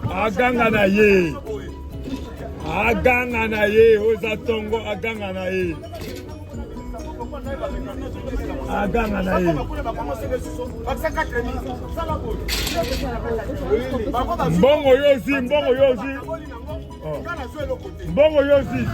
Aganga na ye. Aganga na ye. Oza tongo aganga na ye. Aganga na ye. Mbongo yosi, mbongo yosi. Mbongo yosi.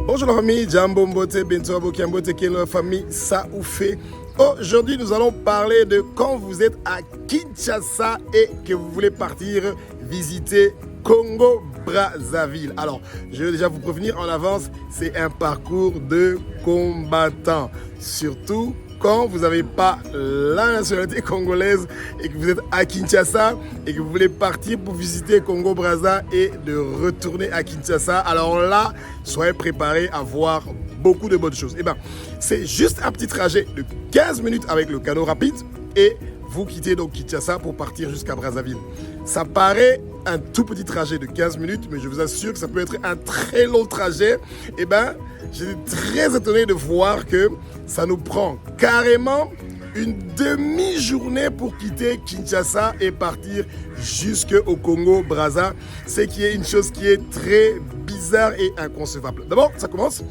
Bonjour la famille, Jambo Mbote, Bento Aboki Mbote, qui est la famille Saoufé. Aujourd'hui, nous allons parler de quand vous êtes à Kinshasa et que vous voulez partir visiter Congo-Brazzaville. Alors, je vais déjà vous prévenir en avance, c'est un parcours de combattants. Surtout quand vous n'avez pas la nationalité congolaise et que vous êtes à Kinshasa et que vous voulez partir pour visiter Congo-Brazza et de retourner à Kinshasa. Alors là, soyez préparés à voir beaucoup de bonnes choses. Et ben, c'est juste un petit trajet de 15 minutes avec le canot rapide et vous quittez donc Kinshasa pour partir jusqu'à Brazzaville. Ça paraît un tout petit trajet de 15 minutes, mais je vous assure que ça peut être un très long trajet. Et ben, j'étais très étonné de voir que ça nous prend carrément une demi-journée pour quitter Kinshasa et partir jusqu'au Congo-Brazza. C'est qui est une chose qui est très bizarre et inconcevable. D'abord, ça commence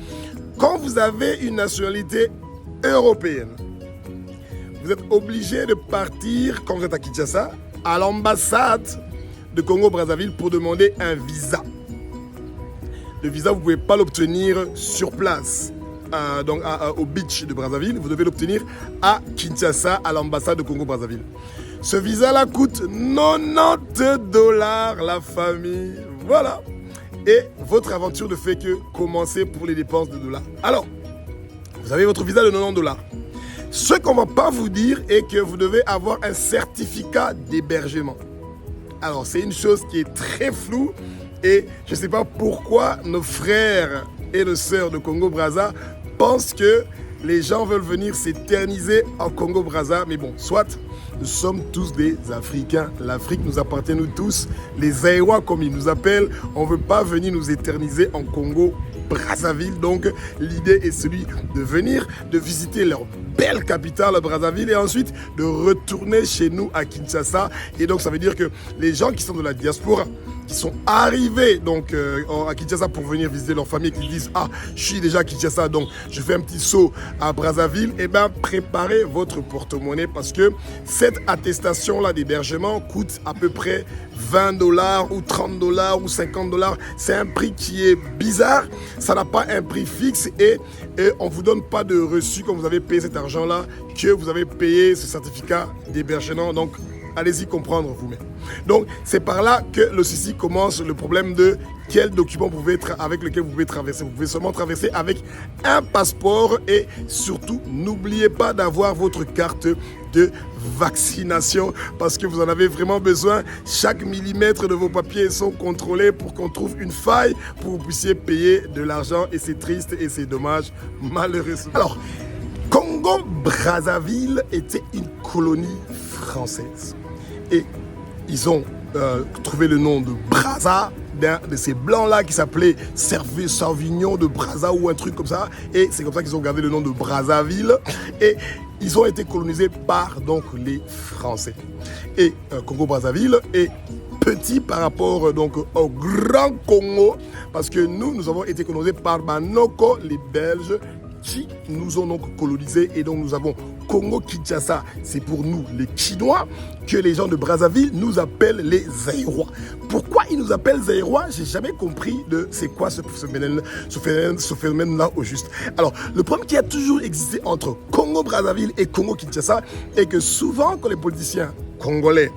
quand vous avez une nationalité européenne. Vous êtes obligé de partir, quand vous êtes à Kinshasa, à l'ambassade de Congo-Brazzaville pour demander un visa. Le visa, vous ne pouvez pas l'obtenir sur place, donc au beach de Brazzaville. Vous devez l'obtenir à Kinshasa, à l'ambassade de Congo-Brazzaville. Ce visa-là coûte $90, la famille. Voilà. Et votre aventure ne fait que commencer pour les dépenses de dollars. Alors, vous avez votre visa de 90 $. Ce qu'on ne va pas vous dire est que vous devez avoir un certificat d'hébergement. Alors, c'est une chose qui est très floue et je ne sais pas pourquoi nos frères et nos sœurs de Congo-Brazza pensent que les gens veulent venir s'éterniser en Congo-Brazza. Mais bon, soit, nous sommes tous des Africains. L'Afrique nous appartient, nous tous. Les Aïwa, comme ils nous appellent, on ne veut pas venir nous éterniser en Congo-Brazzaville. Donc, l'idée est celui de venir, de visiter leur belle capitale, Brazzaville, et ensuite de retourner chez nous à Kinshasa. Et donc, ça veut dire que les gens qui sont de la diaspora, qui sont arrivés donc à Kinshasa pour venir visiter leur famille, qui disent « Ah, je suis déjà à Kinshasa, donc je fais un petit saut à Brazzaville », eh bien, préparez votre porte-monnaie parce que cette attestation-là d'hébergement coûte à peu près 20 $ ou 30 $ ou 50 $. C'est un prix qui est bizarre, ça n'a pas un prix fixe et on ne vous donne pas de reçu quand vous avez payé cet argent-là, que vous avez payé ce certificat d'hébergement. Donc, allez-y comprendre vous-même. Donc, c'est par là que le souci commence, le problème de quel document vous pouvez avec lequel vous pouvez traverser. Vous pouvez seulement traverser avec un passeport et surtout, n'oubliez pas d'avoir votre carte de vaccination parce que vous en avez vraiment besoin. Chaque millimètre de vos papiers sont contrôlés pour qu'on trouve une faille pour que vous puissiez payer de l'argent et c'est triste et c'est dommage, malheureusement. Alors, Congo-Brazzaville était une colonie française et ils ont trouvé le nom de Brazza, d'un de ces blancs-là qui s'appelait Sauvignon de Brazza ou un truc comme ça. Et c'est comme ça qu'ils ont gardé le nom de Brazzaville. Et ils ont été colonisés par donc les Français. Et Congo-Brazzaville est petit par rapport donc au Grand Congo parce que nous avons été colonisés par Banoko, les Belges, qui nous ont donc colonisés et donc nous avons Congo-Kinshasa, c'est pour nous les Chinois, que les gens de Brazzaville nous appellent les Zaïrois. Pourquoi ils nous appellent Zaïrois? J'ai jamais compris de c'est quoi ce phénomène-là au juste. Alors, le problème qui a toujours existé entre Congo-Brazzaville et Congo-Kinshasa est que souvent quand les politiciens congolais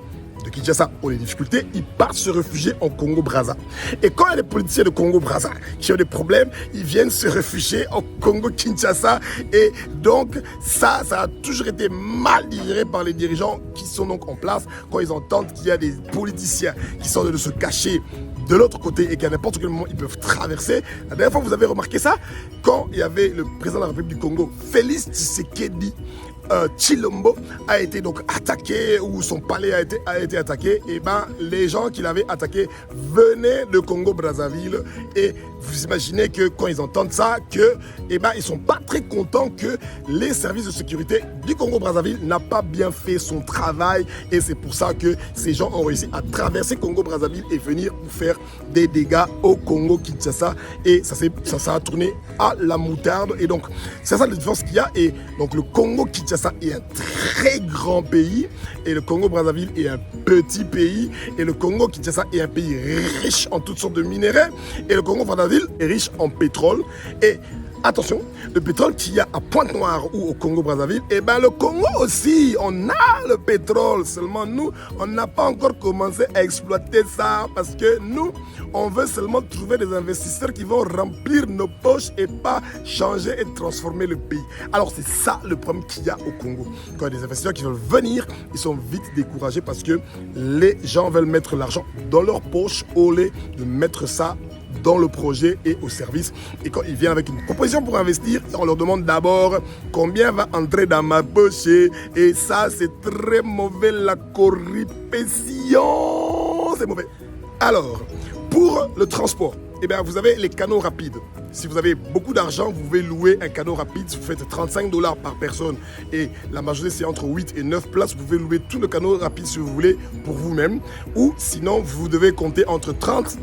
de Kinshasa ont des difficultés, ils partent se réfugier en Congo-Brazza. Et quand il y a des politiciens de Congo-Brazza qui ont des problèmes, ils viennent se réfugier en Congo-Kinshasa. Et donc, ça a toujours été mal digéré par les dirigeants qui sont donc en place quand ils entendent qu'il y a des politiciens qui sont de se cacher de l'autre côté et qu'à n'importe quel moment ils peuvent traverser. La dernière fois, vous avez remarqué ça quand il y avait le président de la République du Congo, Félix Tshisekedi Tshilombo, a été donc attaqué ou son palais a été attaqué. Et ben les gens qui l'avaient attaqué venaient de Congo-Brazzaville et vous imaginez que quand ils entendent ça, que ils sont pas très contents que les services de sécurité du Congo-Brazzaville n'a pas bien fait son travail et c'est pour ça que ces gens ont réussi à traverser Congo-Brazzaville et venir pour faire des dégâts au Congo-Kinshasa et ça a tourné à la moutarde et donc c'est ça la différence qu'il y a. Et donc le Congo-Kinshasa est un très grand pays et le Congo-Brazzaville est un petit pays et le Congo-Kinshasa est un pays riche en toutes sortes de minéraux et le Congo-Brazzaville est riche en pétrole. Et attention, le pétrole qu'il y a à Pointe-Noire ou au Congo-Brazzaville, le Congo aussi, on a le pétrole. Seulement nous, on n'a pas encore commencé à exploiter ça parce que nous, on veut seulement trouver des investisseurs qui vont remplir nos poches et pas changer et transformer le pays. Alors c'est ça le problème qu'il y a au Congo. Quand il y a des investisseurs qui veulent venir, ils sont vite découragés parce que les gens veulent mettre l'argent dans leur poche au lieu de mettre ça dans le projet et au service. Et quand ils viennent avec une proposition pour investir, on leur demande d'abord combien va entrer dans ma poche. Et ça, c'est très mauvais, la corruption. C'est mauvais. Alors, pour le transport, vous avez les canaux rapides. Si vous avez beaucoup d'argent, vous pouvez louer un canot rapide. Si vous faites 35 $ par personne et la majorité c'est entre 8 et 9 places, vous pouvez louer tout le canot rapide si vous voulez pour vous-même. Ou sinon, vous devez compter entre 30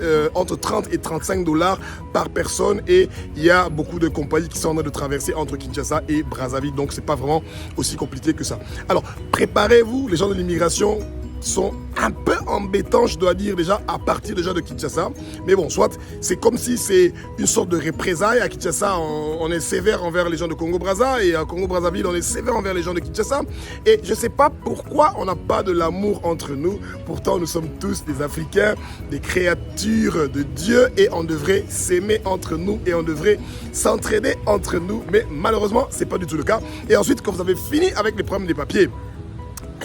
et 35 $ par personne. Et il y a beaucoup de compagnies qui sont en train de traverser entre Kinshasa et Brazzaville. Donc, c'est pas vraiment aussi compliqué que ça. Alors, préparez-vous, les gens de l'immigration. sont un peu embêtants, je dois dire déjà, à partir déjà de Kinshasa. Mais bon, soit, c'est comme si c'est une sorte de représailles. À Kinshasa, on est sévère envers les gens de Congo-Brazza, et à Congo-Brazzaville, on est sévère envers les gens de Kinshasa. Et je ne sais pas pourquoi on n'a pas de l'amour entre nous. Pourtant, nous sommes tous des Africains, des créatures de Dieu, et on devrait s'aimer entre nous, et on devrait s'entraider entre nous. Mais malheureusement, ce n'est pas du tout le cas. Et ensuite, quand vous avez fini avec les problèmes des papiers,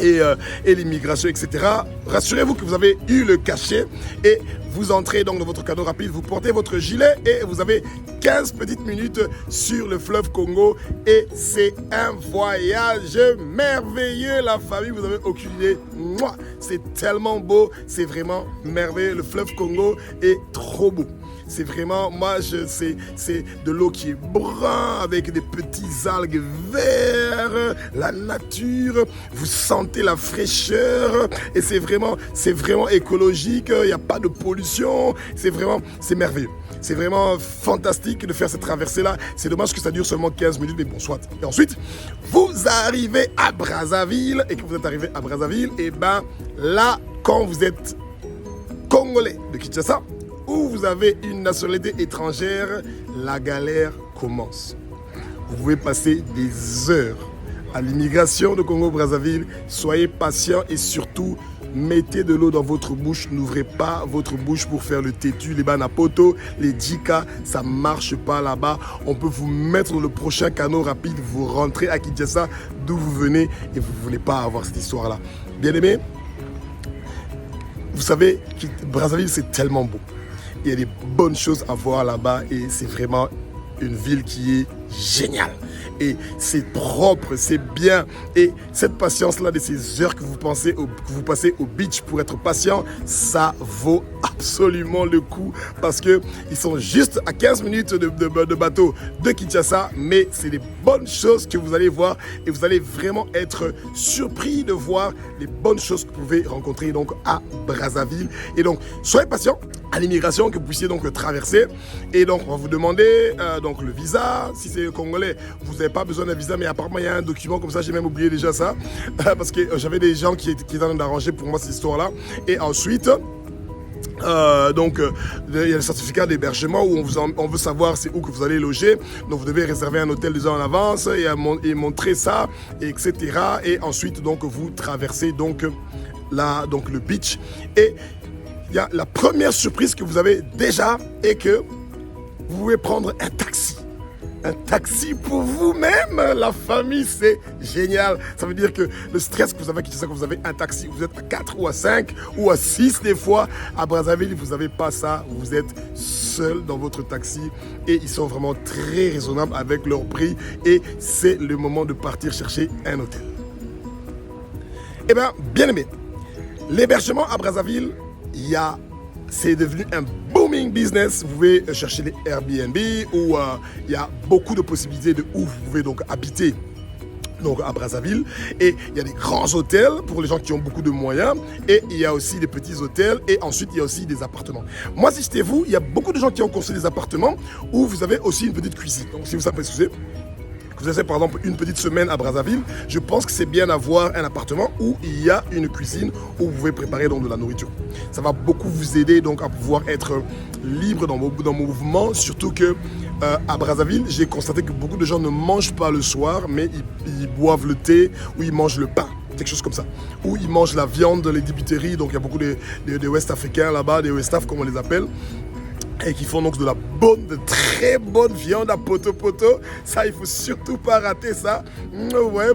et l'immigration, etc. Rassurez-vous que vous avez eu le cachet et vous entrez donc dans votre canot rapide, vous portez votre gilet et vous avez 15 petites minutes sur le fleuve Congo et c'est un voyage merveilleux, la famille, vous n'avez aucune idée. C'est tellement beau, c'est vraiment merveilleux, le fleuve Congo est trop beau. C'est vraiment, c'est de l'eau qui est brun avec des petits algues verts, la nature, vous sentez la fraîcheur et c'est vraiment écologique, il n'y a pas de pollution, c'est merveilleux. C'est vraiment fantastique de faire cette traversée-là. C'est dommage que ça dure seulement 15 minutes, mais bon, soit. Et ensuite, vous arrivez à Brazzaville et quand vous êtes arrivé à Brazzaville, et ben là, quand vous êtes Congolais de Kinshasa, où vous avez une nationalité étrangère, la galère commence. Vous pouvez passer des heures à l'immigration de Congo-Brazzaville. Soyez patient et surtout, mettez de l'eau dans votre bouche. N'ouvrez pas votre bouche pour faire le têtu, les banapoto, les djika. Ça ne marche pas là-bas. On peut vous mettre dans le prochain canot rapide. Vous rentrez à Kinshasa, d'où vous venez, et vous ne voulez pas avoir cette histoire-là. Bien aimé, vous savez, Brazzaville, c'est tellement beau. Il y a des bonnes choses à voir là-bas et c'est vraiment une ville qui est géniale. Et c'est propre, c'est bien. Et cette patience-là de ces heures que vous passez au beach pour être patient, ça vaut absolument le coup parce qu'ils sont juste à 15 minutes de bateau de Kinshasa, mais c'est des bonnes choses que vous allez voir et vous allez vraiment être surpris de voir les bonnes choses que vous pouvez rencontrer donc à Brazzaville. Et donc, soyez patient à l'immigration que vous puissiez donc traverser. Et donc, on va vous demander donc le visa. Si c'est congolais, vous n'avez pas besoin d'un visa, mais apparemment, il y a un document comme ça. J'ai même oublié déjà ça parce que j'avais des gens qui étaient en train d'arranger pour moi cette histoire-là. Et ensuite, il y a le certificat d'hébergement où on veut savoir c'est où que vous allez loger. Donc, vous devez réserver un hôtel 2 ans en avance et montrer ça, etc. Et ensuite, donc, vous traversez donc, donc le beach. Et il y a la première surprise que vous avez déjà est que vous pouvez prendre un taxi. Un taxi pour vous-même, la famille, c'est génial. Ça veut dire que le stress que vous avez, quand vous avez un taxi, vous êtes à 4 ou à 5 ou à 6 des fois. À Brazzaville, vous n'avez pas ça. Vous êtes seul dans votre taxi et ils sont vraiment très raisonnables avec leur prix. Et c'est le moment de partir chercher un hôtel. Eh bien, bien aimé, l'hébergement à Brazzaville, c'est devenu un booming business. Vous pouvez chercher des Airbnb où il y a beaucoup de possibilités de où vous pouvez donc habiter donc à Brazzaville. Et il y a des grands hôtels pour les gens qui ont beaucoup de moyens. Et il y a aussi des petits hôtels. Et ensuite, il y a aussi des appartements. Moi, si j'étais vous, il y a beaucoup de gens qui ont construit des appartements où vous avez aussi une petite cuisine. Donc, si vous savez, vous avez par exemple une petite semaine à Brazzaville, je pense que c'est bien d'avoir un appartement où il y a une cuisine où vous pouvez préparer donc de la nourriture. Ça va beaucoup vous aider donc à pouvoir être libre dans vos mouvements, surtout que à Brazzaville, j'ai constaté que beaucoup de gens ne mangent pas le soir, mais ils boivent le thé ou ils mangent le pain. Quelque chose comme ça. Ou ils mangent la viande, les débiteries, donc il y a beaucoup de Ouest-Africains là-bas, des West-Af comme on les appelle. Et qui font donc de très bonne viande à poto-poto. Ça, il faut surtout pas rater ça. Ouais,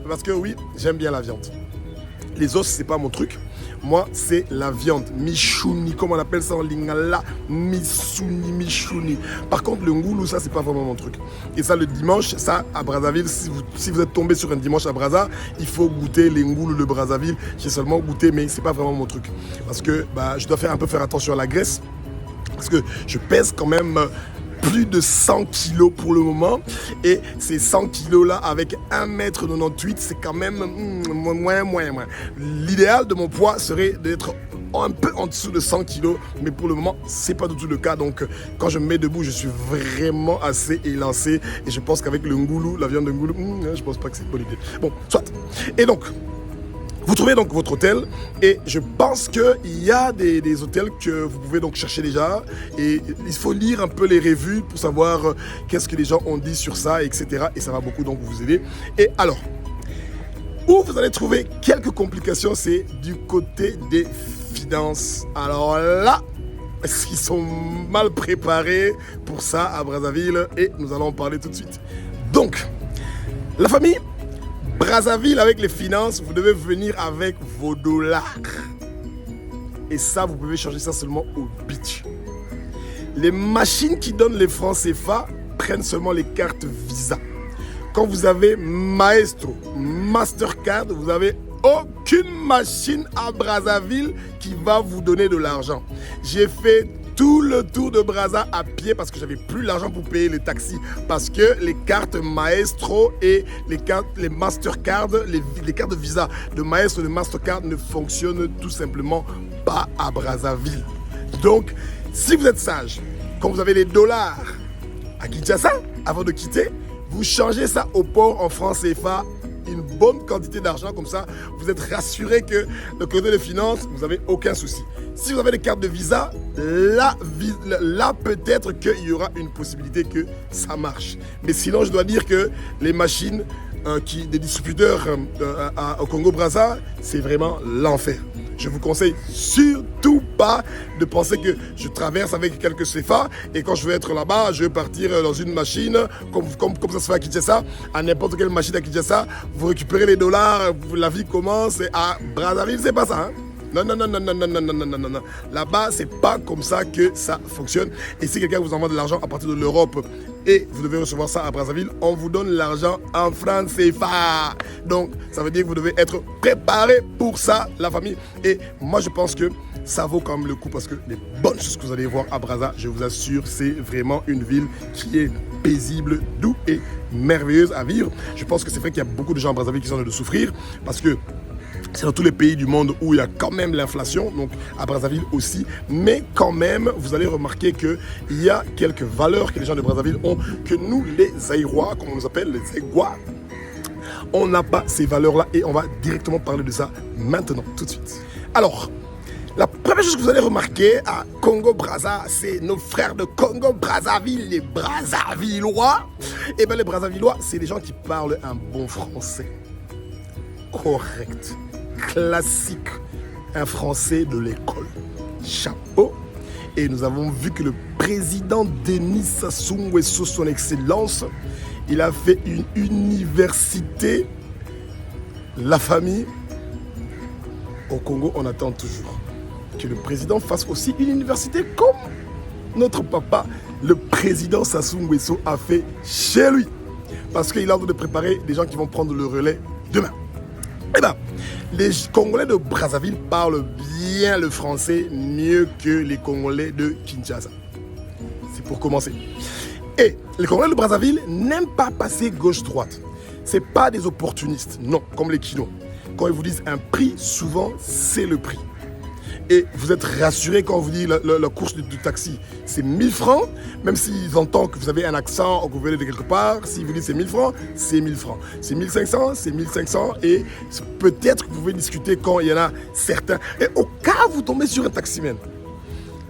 parce que oui, j'aime bien la viande. Les os, c'est pas mon truc. Moi, c'est la viande. Michouni, comme on appelle ça en lingala. Michouni. Par contre, le ngoulou, ça, c'est pas vraiment mon truc. Et ça, le dimanche, ça, à Brazzaville, si vous êtes tombé sur un dimanche à Brazza, il faut goûter les ngoulous de Brazzaville. J'ai seulement goûté, mais c'est pas vraiment mon truc. Parce que je dois faire attention à la graisse. Parce que je pèse quand même plus de 100 kilos pour le moment. Et ces 100 kilos-là, avec 1m98, c'est quand même moins. L'idéal de mon poids serait d'être un peu en dessous de 100 kilos. Mais pour le moment, c'est pas du tout le cas. Donc, quand je me mets debout, je suis vraiment assez élancé. Et je pense qu'avec le ngoulou, la viande de ngoulou, je pense pas que c'est une bonne idée. Bon, soit. Et donc, Vous trouvez donc votre hôtel et je pense qu'il y a des hôtels que vous pouvez donc chercher déjà et il faut lire un peu les revues pour savoir qu'est-ce que les gens ont dit sur ça, etc. Et ça va beaucoup donc vous aider. Et alors, où vous allez trouver quelques complications, c'est du côté des finances. Alors là, ils sont mal préparés pour ça à Brazzaville et nous allons en parler tout de suite. Donc, la famille Brazzaville avec les finances, vous devez venir avec vos dollars. Et ça, vous pouvez changer ça seulement au beach. Les machines qui donnent les francs CFA prennent seulement les cartes Visa. Quand vous avez Maestro, Mastercard, vous n'avez aucune machine à Brazzaville qui va vous donner de l'argent. J'ai fait tout le tour de Brazza à pied parce que j'avais plus l'argent pour payer les taxis parce que les cartes Maestro et les Mastercard, les cartes de Visa de Maestro et de Mastercard ne fonctionnent tout simplement pas à Brazzaville. Donc, si vous êtes sage, quand vous avez les dollars à Kinshasa, avant de quitter, vous changez ça au port en francs CFA, une bonne quantité d'argent, comme ça, vous êtes rassuré que le côté de finances, vous n'avez aucun souci. Si vous avez des cartes de Visa, là peut-être qu'il y aura une possibilité que ça marche. Mais sinon, je dois dire que les machines des distributeurs au Congo-Brazza, c'est vraiment l'enfer. Je vous conseille surtout pas de penser que je traverse avec quelques CFA et quand je vais être là-bas, je vais partir dans une machine comme ça se fait à Kinshasa, à n'importe quelle machine à Kinshasa, vous récupérez les dollars, la vie commence et à Brazzaville, c'est pas ça, hein? Non. Là-bas, c'est pas comme ça que ça fonctionne. Et si quelqu'un vous envoie de l'argent à partir de l'Europe et vous devez recevoir ça à Brazzaville, on vous donne l'argent en francs CFA. Donc, ça veut dire que vous devez être préparé pour ça, la famille. Et moi, je pense que ça vaut quand même le coup parce que les bonnes choses que vous allez voir à Brazza, je vous assure, c'est vraiment une ville qui est paisible, douce et merveilleuse à vivre. Je pense que c'est vrai qu'il y a beaucoup de gens à Brazzaville qui sont en train de souffrir parce que c'est dans tous les pays du monde où il y a quand même l'inflation, donc à Brazzaville aussi. Mais quand même, vous allez remarquer qu'il y a quelques valeurs que les gens de Brazzaville ont, que nous, les Zaïrois, comme on nous appelle, les Zaïgois, on n'a pas ces valeurs-là et on va directement parler de ça maintenant, tout de suite. Alors, la première chose que vous allez remarquer à Congo-Brazza, c'est nos frères de Congo-Brazzaville, les Brazzavillois. Et bien les Brazzavillois, c'est des gens qui parlent un bon français. Correct. Classique, un français de l'école. Chapeau. Et nous avons vu que le président Denis Sassou Nguesso, son excellence, il a fait une université. La famille, au Congo, on attend toujours que le président fasse aussi une université comme notre papa, le président Sassou Nguesso, a fait chez lui. Parce qu'il est en train de préparer des gens qui vont prendre le relais demain. Eh bien, les Congolais de Brazzaville parlent bien le français mieux que les Congolais de Kinshasa. C'est pour commencer. Et les Congolais de Brazzaville n'aiment pas passer gauche-droite. Ce n'est pas des opportunistes, non, comme les Kinois. Quand ils vous disent un prix, souvent, c'est le prix. Et vous êtes rassuré quand on vous dit la course du taxi, c'est 1000 francs, même s'ils entendent que vous avez un accent ou que vous venez de quelque part, s'ils vous disent c'est 1000 francs, c'est 1000 francs. C'est 1500, c'est 1500 et peut-être que vous pouvez discuter quand il y en a certains. Et au cas où vous tombez sur un taximan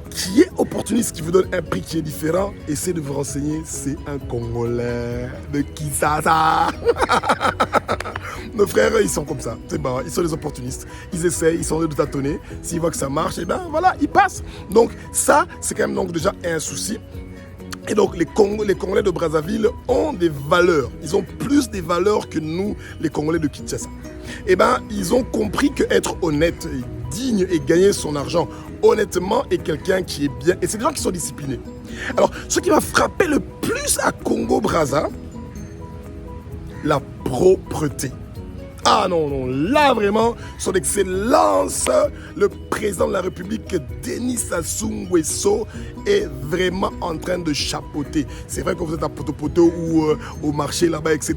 qui est opportuniste, qui vous donne un prix qui est différent, essayez de vous renseigner, c'est un Congolais de Kinshasa. Nos frères, ils sont comme ça, c'est bon, ils sont des opportunistes. Ils essayent, ils sont de tâtonner. S'ils voient que ça marche, et bien voilà, ils passent. Donc ça, c'est quand même donc déjà un souci. Et donc les Congolais de Brazzaville ont des valeurs. Ils ont plus des valeurs que nous, les Congolais de Kinshasa. Et bien, ils ont compris qu'être honnête, digne et gagner son argent honnêtement est quelqu'un qui est bien. Et c'est des gens qui sont disciplinés. Alors, ce qui m'a frappé le plus à Congo-Brazza, la propreté. Ah non, là vraiment, son excellence, le président de la République, Denis Sassou Nguesso, est vraiment en train de chapeauter. C'est vrai que vous êtes à Poto-Poto ou au marché là-bas, etc.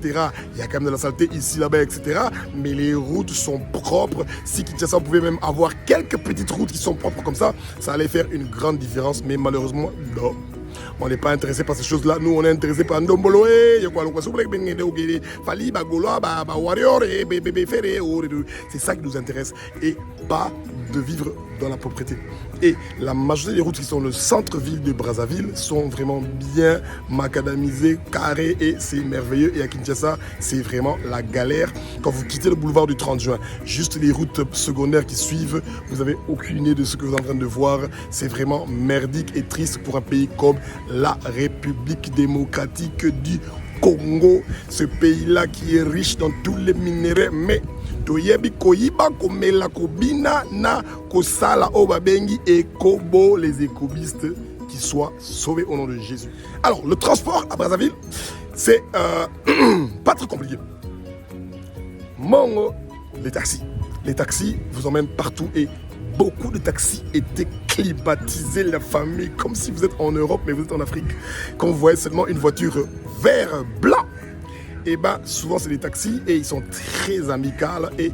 Il y a quand même de la saleté ici, là-bas, etc. Mais les routes sont propres. Si Kinshasa pouvait même avoir quelques petites routes qui sont propres comme ça allait faire une grande différence. Mais malheureusement, non. On n'est pas intéressé par ces choses-là. Nous, on est intéressé par Ndomboloé. C'est ça qui nous intéresse. Et pas de vivre dans la propriété. Et la majorité des routes qui sont le centre-ville de Brazzaville sont vraiment bien macadamisées, carrées, et c'est merveilleux. Et à Kinshasa, c'est vraiment la galère. Quand vous quittez le boulevard du 30 juin, juste les routes secondaires qui suivent, vous n'avez aucune idée de ce que vous êtes en train de voir. C'est vraiment merdique et triste pour un pays comme la République démocratique du Congo. Ce pays-là qui est riche dans tous les minéraux, mais toyebi koyiba komela kobina na kosala obabengi ekobo, les écobistes qui soient sauvés au nom de Jésus. Alors, le transport à Brazzaville, c'est pas très compliqué. Les taxis. Les taxis vous emmènent partout et beaucoup de taxis étaient climatisés, la famille, comme si vous êtes en Europe, mais vous êtes en Afrique. Quand vous voyez seulement une voiture vert blanc, et ben souvent c'est des taxis et ils sont très amicales et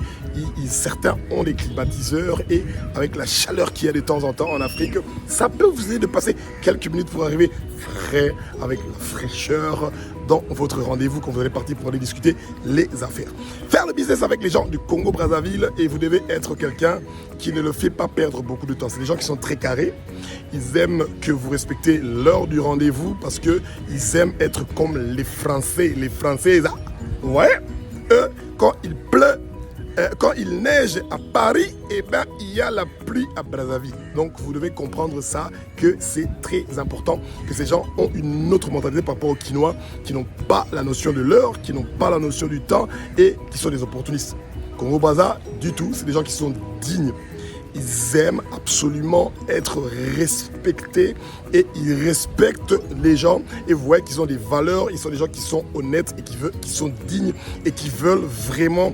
certains ont des climatiseurs, et avec la chaleur qu'il y a de temps en temps en Afrique, ça peut vous aider de passer quelques minutes pour arriver frais, avec la fraîcheur dans votre rendez-vous quand vous allez partir pour aller discuter les affaires. Faire le business avec les gens du Congo-Brazzaville, et vous devez être quelqu'un qui ne le fait pas perdre beaucoup de temps. C'est des gens qui sont très carrés. Ils aiment que vous respectez l'heure du rendez-vous parce qu'ils aiment être comme les Français. Les Français, ouais, eux, quand il pleut, quand il neige à Paris, eh ben, il y a la pluie à Brazzaville. Donc vous devez comprendre ça, que c'est très important, que ces gens ont une autre mentalité par rapport aux Quinois, qui n'ont pas la notion de l'heure, qui n'ont pas la notion du temps et qui sont des opportunistes. Congo-Brazza, du tout, c'est des gens qui sont dignes. Ils aiment absolument être respectés et ils respectent les gens. Et vous voyez qu'ils ont des valeurs, ils sont des gens qui sont honnêtes et qui sont dignes et qui veulent vraiment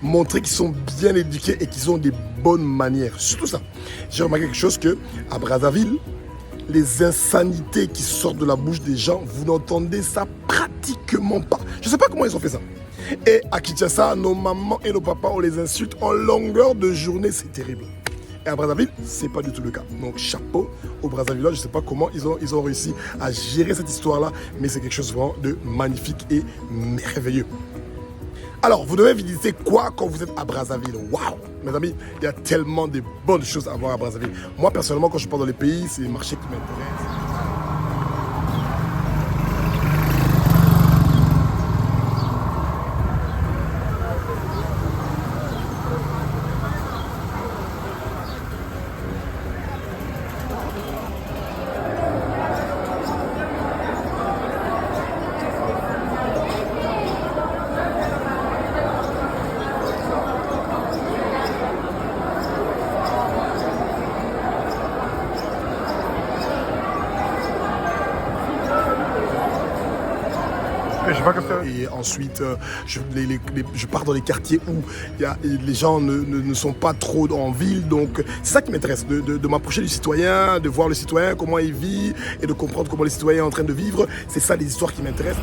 montrer qu'ils sont bien éduqués et qu'ils ont des bonnes manières. Surtout ça. J'ai remarqué quelque chose, que à Brazzaville, les insanités qui sortent de la bouche des gens, vous n'entendez ça pratiquement pas. Je ne sais pas comment ils ont fait ça. Et à Kinshasa, nos mamans et nos papas, on les insulte en longueur de journée, c'est terrible. Et à Brazzaville, c'est pas du tout le cas. Donc chapeau aux Brazzavillois, je sais pas comment ils ont réussi à gérer cette histoire-là, mais c'est quelque chose vraiment de magnifique et merveilleux. Alors, vous devez visiter quoi quand vous êtes à Brazzaville? Waouh! Mes amis, il y a tellement de bonnes choses à voir à Brazzaville. Moi, personnellement, quand je pars dans les pays, c'est les marchés qui m'intéressent. Et ensuite, je pars dans les quartiers où les gens ne sont pas trop en ville. Donc, c'est ça qui m'intéresse, de m'approcher du citoyen, de voir le citoyen, comment il vit, et de comprendre comment le citoyen est en train de vivre. C'est ça les histoires qui m'intéressent.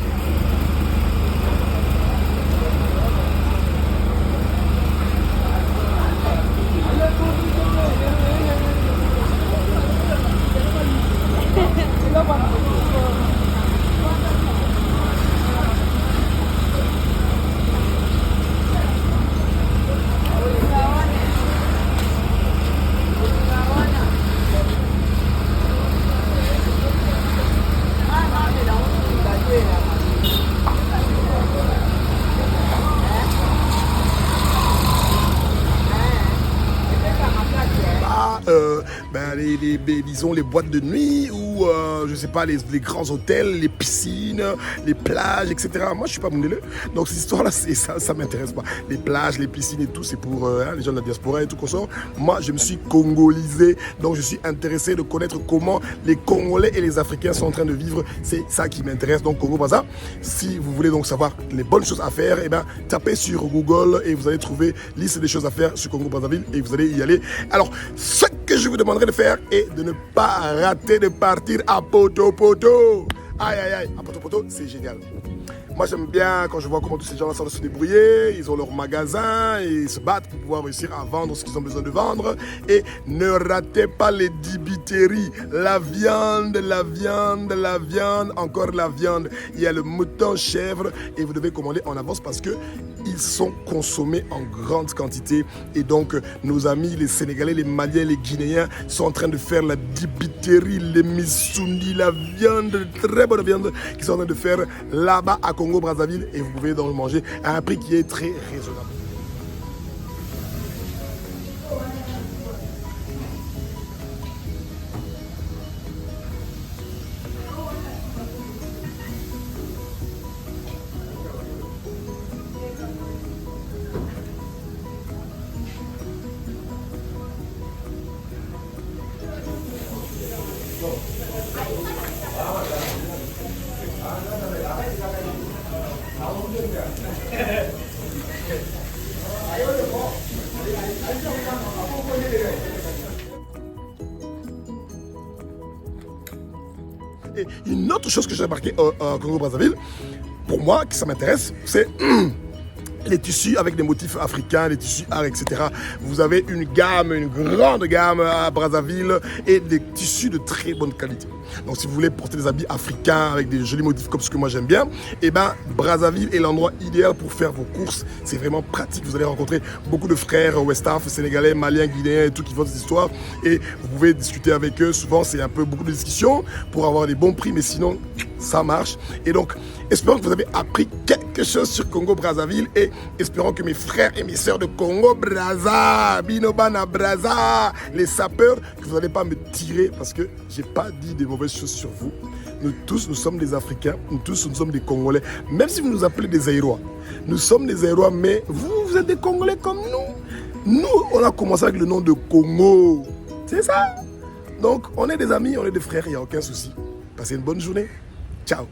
Disons les boîtes de nuit ou je sais pas, les grands hôtels, les piscines, les plages, etc. Moi je suis pas mondialeux, donc cette histoire là ça m'intéresse pas. Les plages, les piscines et tout, c'est pour les gens de la diaspora et tout qu'on sort. Moi je me suis congolisé, donc je suis intéressé de connaître comment les Congolais et les Africains sont en train de vivre. C'est ça qui m'intéresse. Donc Congo-Brazza, si vous voulez donc savoir les bonnes choses à faire, et ben tapez sur Google et vous allez trouver liste des choses à faire sur Congo-Brazzaville et vous allez y aller. Alors ce que je vous demanderai de faire est de ne pas rater de partir à Poto-Poto. Aïe aïe aïe, à Poto-Poto, c'est génial. Moi, j'aime bien quand je vois comment tous ces gens-là savent se débrouiller. Ils ont leur magasin et ils se battent pour pouvoir réussir à vendre ce qu'ils ont besoin de vendre. Et ne ratez pas les dibiteries. La viande, la viande, la viande, encore la viande. Il y a le mouton, chèvre et vous devez commander en avance parce que ils sont consommés en grande quantité. Et donc, nos amis, les Sénégalais, les Maliens, les Guinéens sont en train de faire la dibiterie, les missoundi, la viande, très bonne viande qu'ils sont en train de faire là-bas à Congo-Brazzaville. Et vous pouvez donc le manger à un prix qui est très raisonnable. Et une autre chose que j'ai remarqué au Congo-Brazzaville, pour moi, qui ça m'intéresse, c'est les tissus avec des motifs africains, les tissus art, etc. Vous avez une gamme, une grande gamme à Brazzaville et des tissus de très bonne qualité. Donc si vous voulez porter des habits africains avec des jolis motifs comme ce que moi j'aime bien, et ben Brazzaville est l'endroit idéal pour faire vos courses. C'est vraiment pratique. Vous allez rencontrer beaucoup de frères West-Af, sénégalais, maliens, guinéens et tout qui font des histoires. Et vous pouvez discuter avec eux. Souvent c'est un peu beaucoup de discussions pour avoir des bons prix, mais sinon ça marche. Et donc espérons que vous avez appris quelque chose sur Congo-Brazzaville et espérons que mes frères et mes sœurs de Congo-Brazza, Binobana Brazza, les sapeurs, que vous n'allez pas me tirer parce que j'ai pas dit des mauvaises choses sur vous. Nous tous, nous sommes des Africains, nous tous, nous sommes des Congolais. Même si vous nous appelez des Zaïrois, nous sommes des Zaïrois, mais vous, vous êtes des Congolais comme nous. Nous, on a commencé avec le nom de Congo. C'est ça. Donc, on est des amis, on est des frères, il n'y a aucun souci. Passez une bonne journée. Ciao.